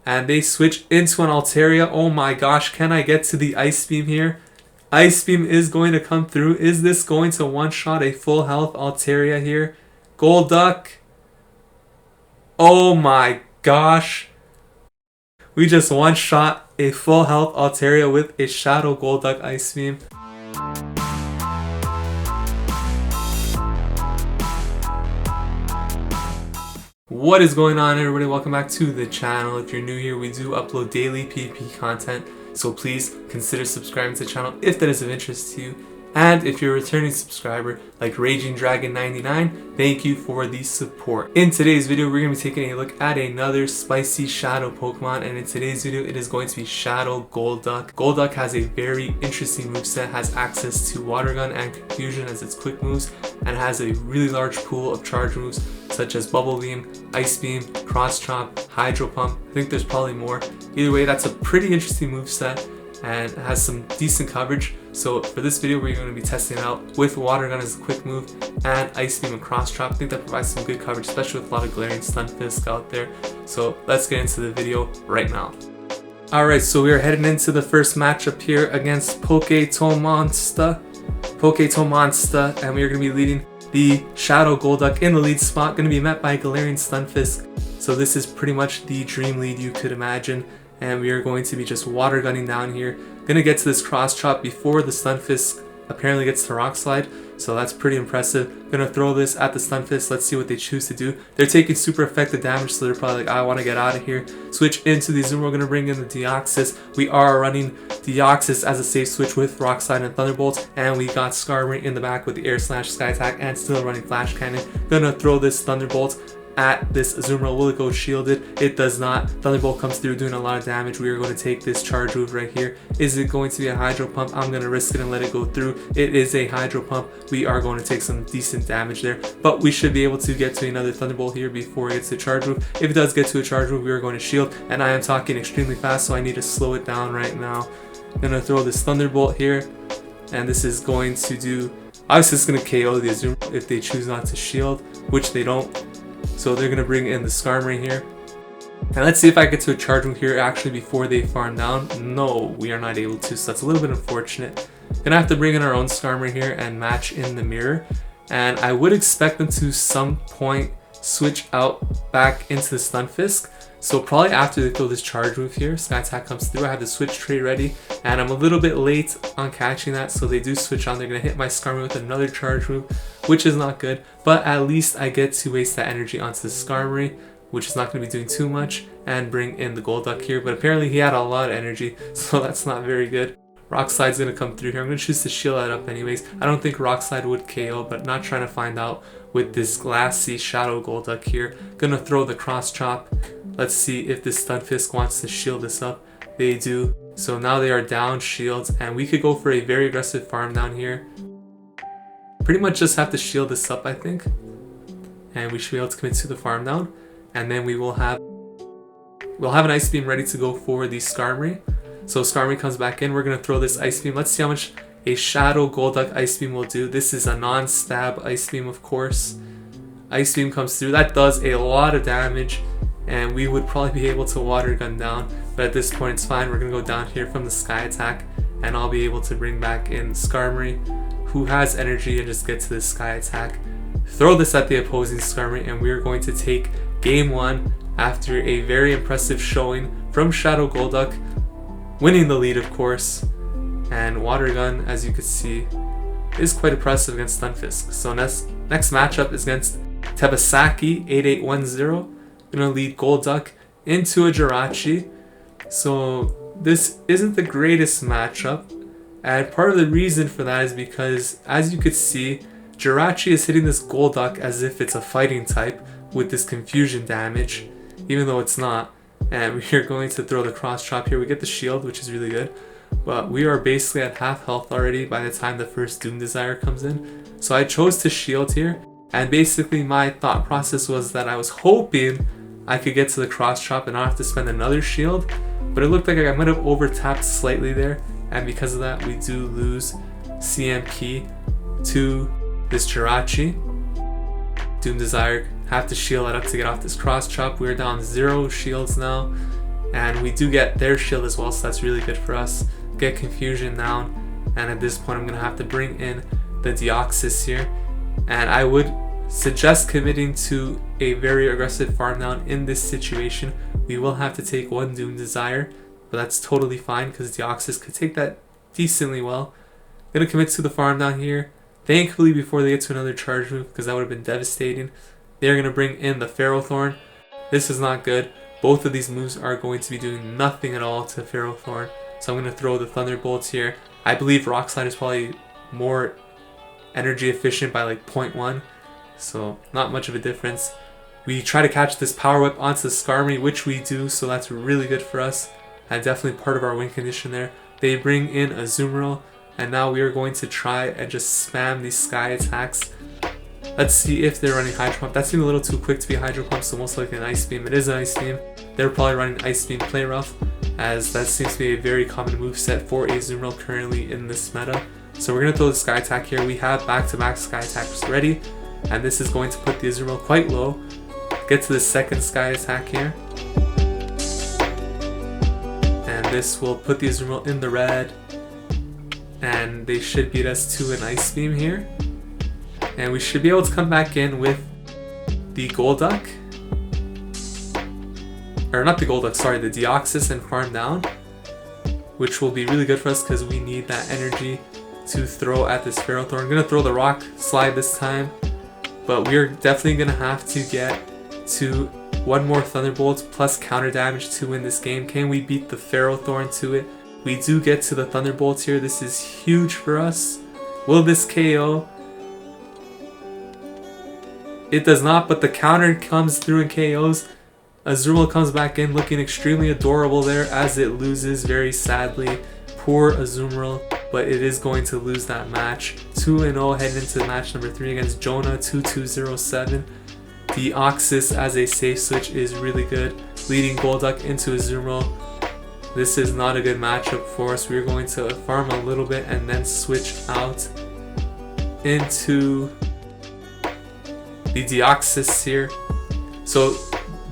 And they switch into an Altaria. Oh my gosh, can I get to the Ice Beam here? Ice Beam is going to come through. Is this going to one-shot a full health Altaria here? Golduck. Oh my gosh. We just one-shot a full health Altaria with a Shadow Golduck Ice Beam. What is going on, everybody? Welcome back to the channel. If you're new here, we do upload daily PvP content, so please consider subscribing to the channel if that is of interest to you. And if you're a returning subscriber like Raging Dragon 99, thank you for the support. In today's video, we're going to be taking a look at another spicy shadow Pokemon, and in today's video, it is going to be Shadow Golduck. Golduck has a very interesting moveset, has access to Water Gun and Confusion as its quick moves, and has a really large pool of charge moves such as Bubble Beam, Ice Beam, Cross Chop, Hydro Pump. I think there's probably more. Either way, that's a pretty interesting moveset and has some decent coverage. So for this video, we're going to be testing it out with Water Gun as a quick move and Ice Beam and Cross Chop. I think that provides some good coverage, especially with a lot of glaring Stunfisk out there. So let's get into the video right now. Alright, so we are heading into the first matchup here against Pokémon Monster, and we are going to be leading the Shadow Golduck in the lead spot, going to be met by Galarian Stunfisk. So this is pretty much the dream lead you could imagine, and we are going to be just water gunning down here. Going to get to this Cross Chop before the Stunfisk apparently gets to Rock Slide, so that's pretty impressive. Going to throw this at the Stunfisk. Let's see what they choose to do. They're taking super effective damage, so they're probably like, I want to get out of here. Switch into the Zoom. We're going to bring in the Deoxys. We are running Deoxys as a safe switch with Rock Slide and Thunderbolt, and we got Skarmory in the back with the Air Slash, Sky Attack, and still running Flash Cannon. Going to throw this Thunderbolt at this Azumarill. Will it go shielded? It does not. Thunderbolt comes through doing a lot of damage. We are going to take this charge move right here. Is it going to be a Hydro Pump? I'm going to risk it and let it go through. It is a Hydro Pump. We are going to take some decent damage there, but we should be able to get to another Thunderbolt here before it gets to charge move. If it does get to a charge move, we are going to shield, and I am talking extremely fast, so I need to slow it down right now. I'm going to throw this Thunderbolt here, and this is going to do, obviously it's going to KO the Azumarill if they choose not to shield, which they don't. So they're going to bring in the Skarmory here. And let's see if I get to a charge move here actually before they farm down. No, we are not able to, so that's a little bit unfortunate. Gonna have to bring in our own Skarmory here and match in the mirror. And I would expect them to some point switch out back into the Stunfisk. So probably after they throw this charge move here, Sky Attack comes through. I have the switch tray ready, and I'm a little bit late on catching that, so they do switch on. They're going to hit my Skarmory with another charge move, which is not good, but at least I get to waste that energy onto the Skarmory, which is not going to be doing too much, and bring in the Golduck here. But apparently he had a lot of energy, so that's not very good. Rock Slide's going to come through here. I'm going to choose to shield that up anyways. I don't think Rock Slide would KO, but not trying to find out with this glassy Shadow Golduck here. Going to throw the Cross Chop. Let's see if this Stunfisk wants to shield this up. They do. So now they are down shields, and we could go for a very aggressive farm down here. Pretty much just have to shield this up, I think. And we should be able to commit to the farm down. And then we'll have an Ice Beam ready to go for the Skarmory. So Skarmory comes back in. We're going to throw this Ice Beam. Let's see how much a Shadow Golduck Ice Beam will do. This is a non-stab Ice Beam, of course. Ice Beam comes through. That does a lot of damage, and we would probably be able to Water Gun down. But at this point, it's fine. We're going to go down here from the Sky Attack, and I'll be able to bring back in Skarmory, who has energy, and just get to this Sky Attack. Throw this at the opposing Skarmory, and we're going to take Game 1 after a very impressive showing from Shadow Golduck, winning the lead, of course. And Water Gun, as you can see, is quite impressive against Stunfisk. So next matchup is against Tebasaki 8810. Gonna lead Golduck into a Jirachi. So this isn't the greatest matchup, and part of the reason for that is because, as you could see, Jirachi is hitting this Golduck as if it's a fighting type with this confusion damage, even though it's not. And we are going to throw the Cross Chop here. We get the shield, which is really good, but we are basically at half health already by the time the first Doom Desire comes in. So I chose to shield here, and basically my thought process was that I was hoping I could get to the Cross Chop and not have to spend another shield, but it looked like I might have over-tapped slightly there, and because of that we do lose CMP to this Jirachi. Doom Desire, have to shield that up to get off this Cross Chop. We're down 0 shields now, And we do get their shield as well, so that's really good for us. Get confusion down. And at this point I'm going to have to bring in the Deoxys here. And I would suggest committing to a very aggressive farm down in this situation. We will have to take one Doom Desire, but that's totally fine because Deoxys could take that decently well. I'm going to commit to the farm down here. Thankfully before they get to another charge move, because that would have been devastating. They're going to bring in the Ferrothorn. This is not good. Both of these moves are going to be doing nothing at all to Ferrothorn. So I'm going to throw the Thunderbolts here. I believe Rock Slide is probably more energy efficient by like 0.1. So not much of a difference. We try to catch this Power Whip onto the Skarmory, which we do, so that's really good for us. And definitely part of our win condition there. They bring in a Azumarill, and now we are going to try and just spam these Sky attacks. Let's see if they're running Hydro Pump. That seemed a little too quick to be Hydro Pump, so most likely an Ice Beam. It is an Ice Beam. They're probably running Ice Beam Play Rough, as that seems to be a very common moveset for a Azumarill currently in this meta. So we're going to throw the Sky Attack here. We have back-to-back Sky Attacks ready, and this is going to put the Azumarill quite low. Get to the second Sky Attack here. And this will put the Azumarill in the red. And they should beat us to an Ice Beam here. And we should be able to come back in with the Golduck. Or not the Golduck, sorry, the Deoxys and farm down. Which will be really good for us because we need that energy to throw at this Ferrothorn. I'm going to throw the Rock Slide this time. But we're definitely going to have to get to one more Thunderbolt plus counter damage to win this game. Can we beat the Ferrothorn to it? We do get to the Thunderbolt here. This is huge for us. Will this KO? It does not, but the counter comes through and KOs. Azumarill comes back in looking extremely adorable there as it loses very sadly. Poor Azumarill, but it is going to lose that match. 2-0 heading into match number 3 against Jonah 2207. Deoxys as a safe switch is really good. Leading Golduck into Azumarill. This is not a good matchup for us. We're going to farm a little bit and then switch out into the Deoxys here. So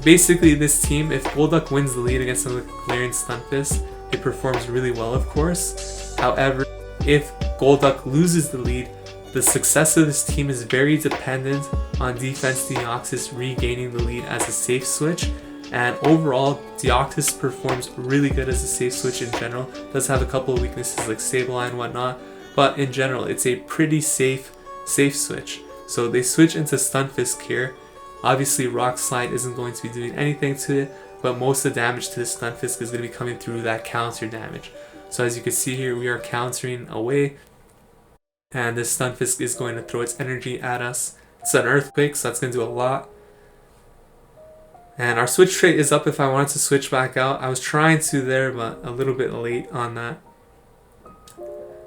basically this team, if Golduck wins the lead against the Galarian Stunfisk, it performs really well of course. However, if Golduck loses the lead, the success of this team is very dependent on defense Deoxys regaining the lead as a safe switch. And overall, Deoxys performs really good as a safe switch in general. Does have a couple of weaknesses like Sableye and whatnot, but in general, it's a pretty safe switch. So they switch into Stunfisk here. Obviously, Rock Slide isn't going to be doing anything to it, but most of the damage to the Stunfisk is going to be coming through that counter damage. So as you can see here, we are countering away, and this Stunfisk is going to throw its energy at us. It's an Earthquake, so that's going to do a lot. And our switch trait is up if I wanted to switch back out. I was trying to there, but a little bit late on that.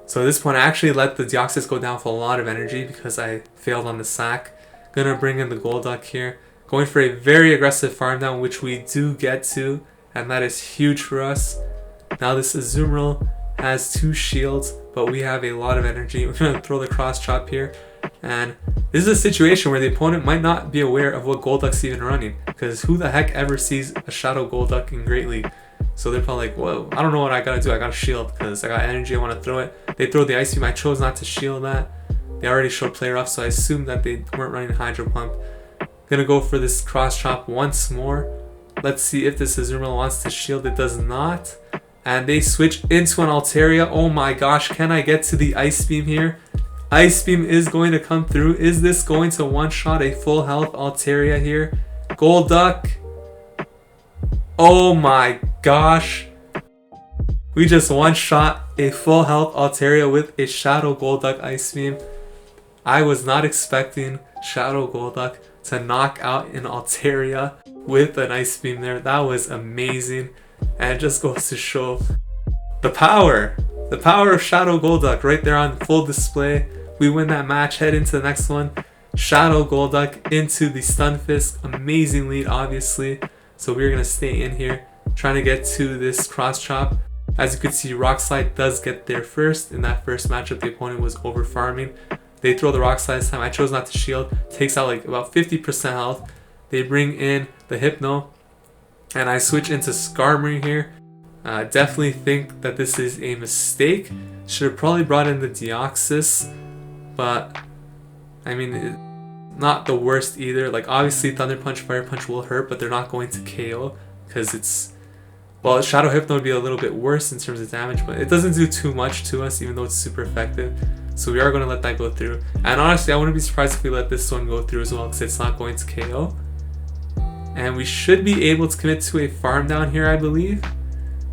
So at this point, I actually let the Deoxys go down for a lot of energy because I failed on the sack. Gonna bring in the Golduck here. Going for a very aggressive farm down, which we do get to, and that is huge for us. Now this Azumarill has 2 shields, but we have a lot of energy. We're gonna throw the Cross Chop here. And this is a situation where the opponent might not be aware of what Golduck's even running, because who the heck ever sees a Shadow Golduck in Great League? So they're probably like, whoa, I don't know what I gotta do. I gotta shield because I got energy, I want to throw it. They throw the Ice Beam. I chose not to shield that. They already showed Play Rough, so I assumed that they weren't running Hydro Pump. Gonna go for this Cross Chop once more. Let's see if this Azumarill wants to shield. It does not. And they switch into an Altaria. Oh my gosh, can I get to the Ice Beam here? Ice Beam is going to come through. Is this going to one-shot a full health Altaria here? Golduck. Oh my gosh. We just one-shot a full health Altaria with a Shadow Golduck Ice Beam. I was not expecting Shadow Golduck to knock out an Altaria with an Ice Beam there. That was amazing. And it just goes to show the power of Shadow Golduck right there on full display. We win that match, head into the next one. Shadow Golduck into the Stunfisk. Amazing lead, obviously. So we're going to stay in here, trying to get to this Cross Chop. As you can see, Rock Slide does get there first. In that first matchup, the opponent was over farming. They throw the Rock Slide this time. I chose not to shield. Takes out like about 50% health. They bring in the Hypno. And I switch into Skarmory here. Definitely think that this is a mistake. Should have probably brought in the Deoxys, but I mean, not the worst either. Like obviously Thunder Punch, Fire Punch will hurt, but they're not going to KO because it's, well, Shadow Hypno would be a little bit worse in terms of damage, but it doesn't do too much to us even though it's super effective. So we are going to let that go through. And honestly, I wouldn't be surprised if we let this one go through as well because it's not going to KO. And we should be able to commit to a farm down here, I believe.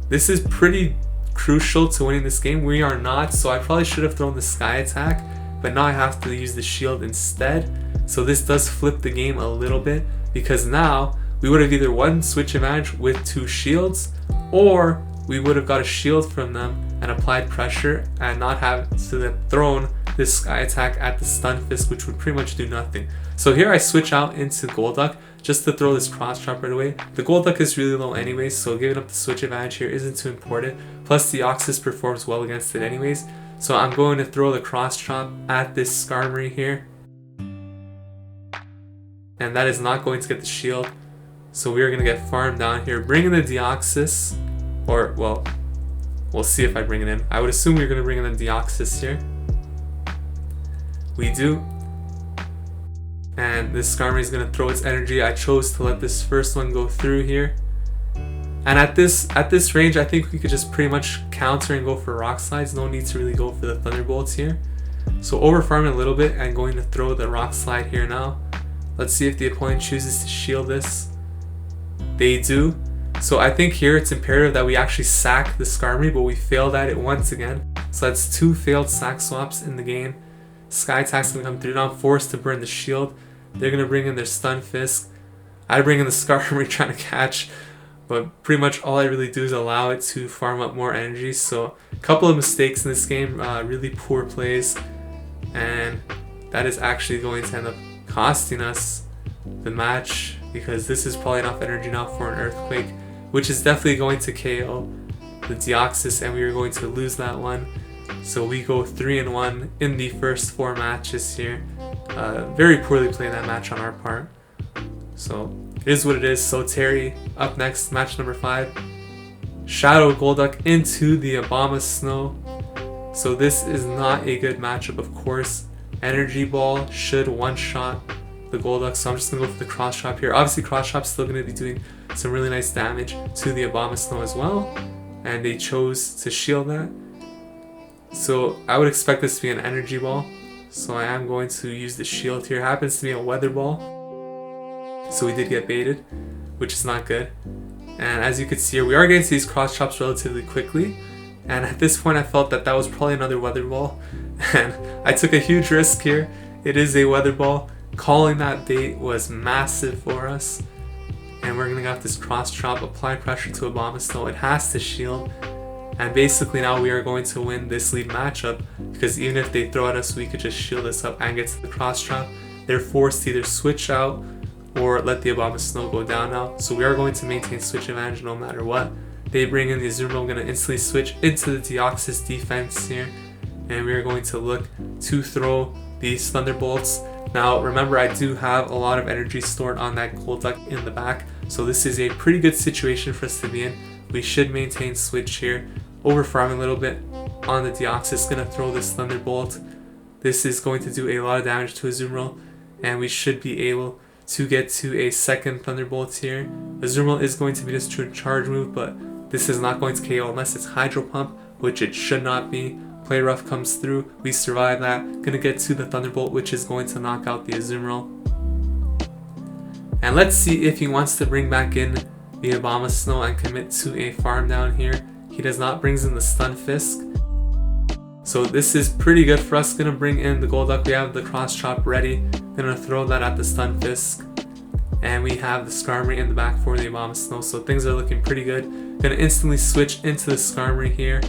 This is pretty crucial to winning this game. We are not, so I probably should have thrown the Sky Attack, but now I have to use the shield instead. So this does flip the game a little bit because now we would have either won switch advantage with 2 shields, or we would have got a shield from them and applied pressure and not have to have thrown this Sky Attack at the Stunfisk, which would pretty much do nothing. So here I switch out into Golduck just to throw this cross chop right away. The Golduck is really low anyways, so giving up the switch advantage here isn't too important. Plus the Deoxys performs well against it anyways. So I'm going to throw the cross chop at this Skarmory here. And that is not going to get the shield. So we are going to get farmed down here. Bring in the Deoxys. Or, well, we'll see if I bring it in. I would assume we're going to bring in the Deoxys here. We do. And this Skarmory is going to throw its energy. I chose to let this first one go through here. And at this range, I think we could just pretty much counter and go for Rock Slides. No need to really go for the Thunderbolts here. So over farming a little bit and going to throw the Rock Slide here now. Let's see if the opponent chooses to shield this. They do. So I think here it's imperative that we actually sack the Skarmory, but we failed at it once again. So that's 2 failed sack swaps in the game. Sky Attack's going to come through. Now I'm forced to burn the shield. They're going to bring in their Stunfisk. I bring in the Skarmory trying to catch, but pretty much all I really do is allow it to farm up more energy. So a couple of mistakes in this game, really poor plays, and that is actually going to end up costing us the match because this is probably enough energy now for an Earthquake, which is definitely going to KO the Deoxys, and we are going to lose that one. So we go 3-1 in the first 4 matches here. Very poorly played that match on our part. So it is what it is. So Terry up next, match number 5. Shadow Golduck into the Abomasnow. So this is not a good matchup, of course. Energy Ball should one-shot the Golduck, so I'm just going to go for the Cross Chop here. Obviously Cross Chop's still going to be doing some really nice damage to the Abomasnow as well, and they chose to shield that. So I would expect this to be an Energy Ball, so I am going to use the shield here. It happens to be a Weather Ball, so we did get baited, which is not good. And as you can see here, we are getting to these Cross Chops relatively quickly, and at this point I felt that that was probably another Weather Ball, and I took a huge risk here. It is a Weather Ball. Calling that bait was massive for us, and we're going to have this Cross Chop, apply pressure to Abomasnow. It has to shield, and basically now we are going to win this lead matchup because even if they throw at us, we could just shield us up and get to the Cross Chop. They're forced to either switch out or let the Abomasnow go down now, so we are going to maintain switch advantage no matter what. They bring in the Azumarill. I'm going to instantly switch into the Deoxys defense here, and we are going to look to throw these Thunderbolts. Now remember, I do have a lot of energy stored on that Golduck in the back, so this is a pretty good situation for us to be in. We should maintain switch here, over farming a little bit on the Deoxys. Gonna throw this Thunderbolt. This is going to do a lot of damage to Azumarill, and we should be able to get to a second Thunderbolt here. Azumarill is going to be this true charge move, but this is not going to KO unless it's Hydro Pump, which it should not be. Play Rough comes through, we survive that. Gonna get to the Thunderbolt, which is going to knock out the Azumarill. And let's see if he wants to bring back in the Abomasnow and commit to a farm down here. He does not, brings in the Stunfisk. So this is pretty good for us. Gonna bring in the Golduck. We have the Cross Chop ready. Gonna throw that at the Stunfisk. And we have the Skarmory in the back for the Abomasnow. So things are looking pretty good. Gonna instantly switch into the Skarmory here.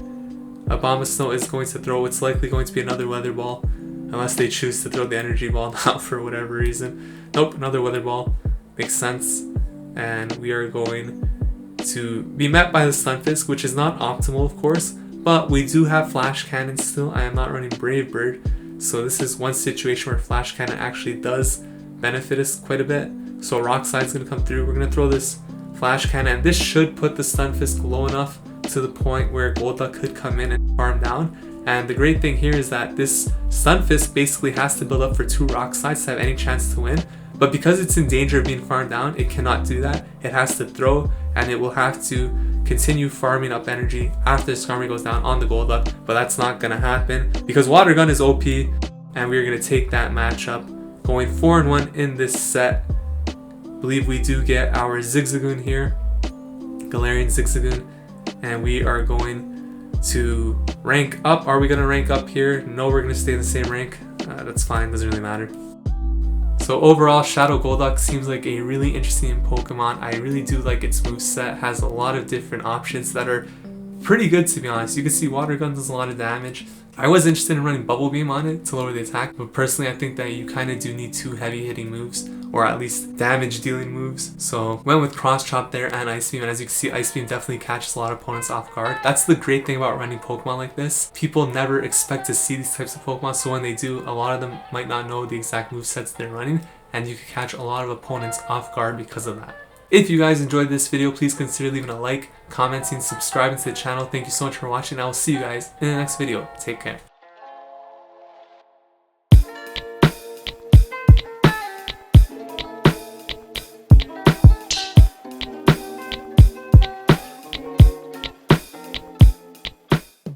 Abomasnow is going to throw, it's likely going to be another Weather Ball, unless they choose to throw the Energy Ball now for whatever reason. Nope, another Weather Ball. Makes sense. And we are going to be met by the Stunfisk, which is not optimal, of course, but we do have Flash Cannon still. I am not running Brave Bird, so this is one situation where Flash Cannon actually does benefit us quite a bit. So Rock Slide's going to come through. We're going to throw this Flash Cannon, and this should put the Stunfisk low enough to the point where Golduck could come in and farm down. And the great thing here is that this Stunfisk basically has to build up for 2 rock slides to have any chance to win. But because it's in danger of being farmed down, it cannot do that. It has to throw, and it will have to continue farming up energy after Skarmory goes down on the Golduck. But that's not going to happen because Water Gun is OP, and we're going to take that matchup. Going 4-1 in this set. I believe we do get our Zigzagoon here, Galarian Zigzagoon, and we are going to rank up. Are we going to rank up here? No, we're going to stay in the same rank. That's fine, doesn't really matter. So overall, Shadow Golduck seems like a really interesting Pokemon. I really do like its moveset. Has a lot of different options that are pretty good, to be honest. You can see Water Gun does a lot of damage. I was interested in running Bubble Beam on it to lower the attack, but personally I think that you kind of do need 2 heavy hitting moves, or at least damage dealing moves. So went with Cross Chop there and Ice Beam, and as you can see, Ice Beam definitely catches a lot of opponents off guard. That's the great thing about running Pokemon like this. People never expect to see these types of Pokemon, so when they do, a lot of them might not know the exact movesets they're running, and you can catch a lot of opponents off guard because of that. If you guys enjoyed this video, please consider leaving a like, commenting, subscribing to the channel. Thank you so much for watching. I will see you guys in the next video. Take care.